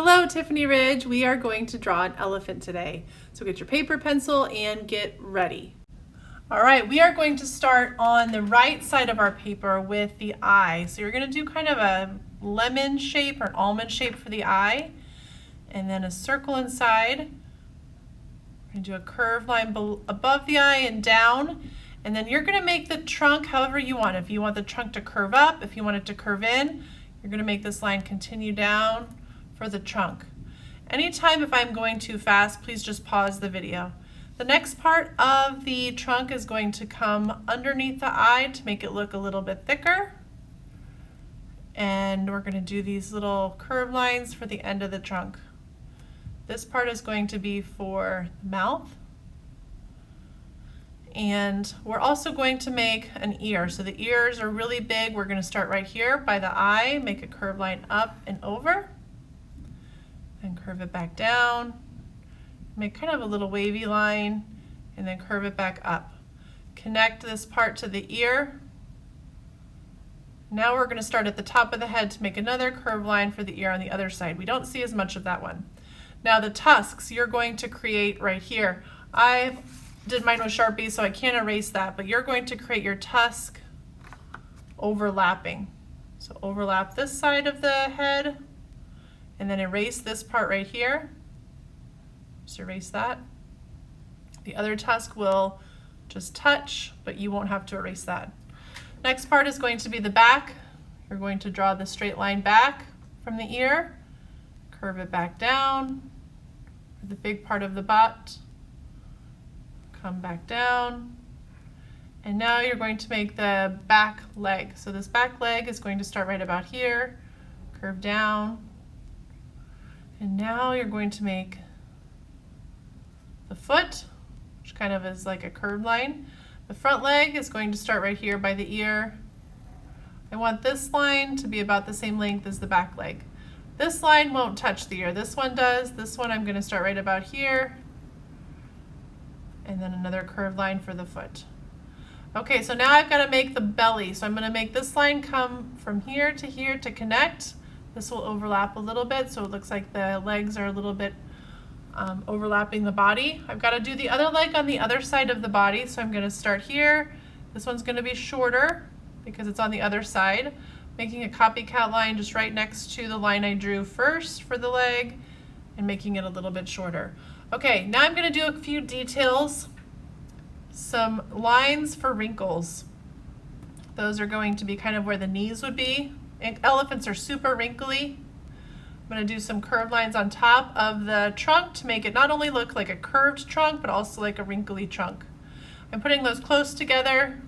Hello, Tiffany Ridge. We are going to draw an elephant today. So get your paper, pencil, and get ready. All right, we are going to start on the right side of our paper with the eye. So you're going to do kind of a lemon shape or an almond shape for the eye, and then a circle inside. We're going to do a curved line above the eye and down, and then you're going to make the trunk however you want. If you want the trunk to curve up, if you want it to curve in, you're going to make this line continue down for the trunk. Anytime if I'm going too fast, please just pause the video. The next part of the trunk is going to come underneath the eye to make it look a little bit thicker. And we're going to do these little curved lines for the end of the trunk. This part is going to be for the mouth. And we're also going to make an ear. So the ears are really big. We're going to start right here by the eye, make a curved line up and over. And curve it back down, make kind of a little wavy line, and then curve it back up. Connect this part to the ear. Now we're going to start at the top of the head to make another curved line for the ear on the other side. We don't see as much of that one. Now the tusks you're going to create right here. I did mine with Sharpie, so I can't erase that, but you're going to create your tusk overlapping. So overlap this side of the head, and then erase this part right here. Just erase that. The other tusk will just touch, but you won't have to erase that. Next part is going to be the back. You're going to draw the straight line back from the ear, curve it back down, the big part of the butt, come back down, and now you're going to make the back leg. So this back leg is going to start right about here, curve down, and now you're going to make the foot, which kind of is like a curved line. The front leg is going to start right here by the ear. I want this line to be about the same length as the back leg. This line won't touch the ear. This one does. This one I'm going to start right about here. And then another curved line for the foot. Okay, so now I've got to make the belly. So I'm going to make this line come from here to connect. This will overlap a little bit, so it looks like the legs are a little bit overlapping the body. I've got to do the other leg on the other side of the body, so I'm going to start here. This one's going to be shorter because it's on the other side, making a copycat line just right next to the line I drew first for the leg and making it a little bit shorter. Okay, now I'm going to do a few details, some lines for wrinkles. Those are going to be kind of where the knees would be. Elephants are super wrinkly. I'm going to do some curved lines on top of the trunk to make it not only look like a curved trunk, but also like a wrinkly trunk. I'm putting those close together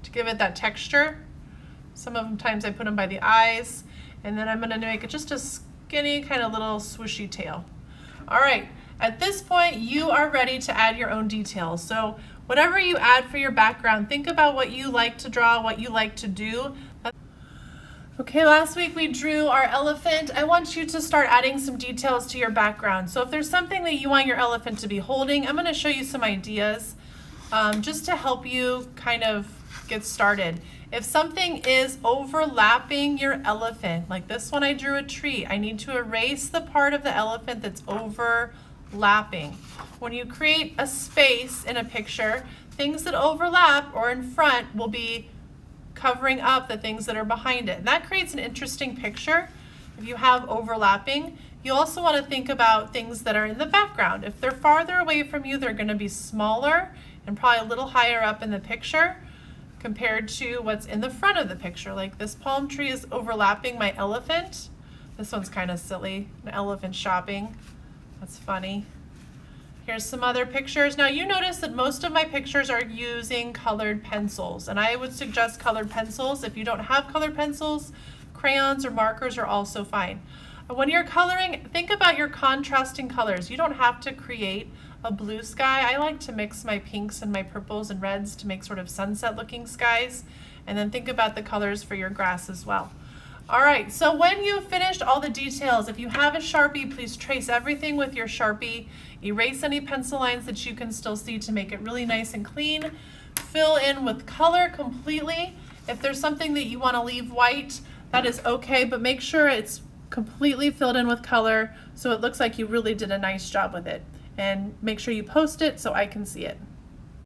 to give it that texture. Sometimes I put them by the eyes, and then I'm going to make it just a skinny kind of little swooshy tail. All right, at this point you are ready to add your own details. So whatever you add for your background, think about what you like to draw, what you like to do. Okay, last week we drew our elephant. I want you to start adding some details to your background. So if there's something that you want your elephant to be holding, I'm going to show you some ideas just to help you kind of get started. If something is overlapping your elephant, like this one I drew a tree, I need to erase the part of the elephant that's overlapping. When you create a space in a picture, things that overlap or in front will be covering up the things that are behind it. And that creates an interesting picture. If you have overlapping, you also want to think about things that are in the background. If they're farther away from you, they're going to be smaller and probably a little higher up in the picture compared to what's in the front of the picture. Like this palm tree is overlapping my elephant. This one's kind of silly, an elephant shopping. That's funny. Here's some other pictures. Now you notice that most of my pictures are using colored pencils, and I would suggest colored pencils. If you don't have colored pencils, crayons or markers are also fine. When you're coloring, think about your contrasting colors. You don't have to create a blue sky. I like to mix my pinks and my purples and reds to make sort of sunset looking skies, and then think about the colors for your grass as well. All right, so when you've finished all the details, if you have a Sharpie, please trace everything with your Sharpie. Erase any pencil lines that you can still see to make it really nice and clean. Fill in with color completely. If there's something that you want to leave white, that is okay, but make sure it's completely filled in with color so it looks like you really did a nice job with it. And make sure you post it so I can see it.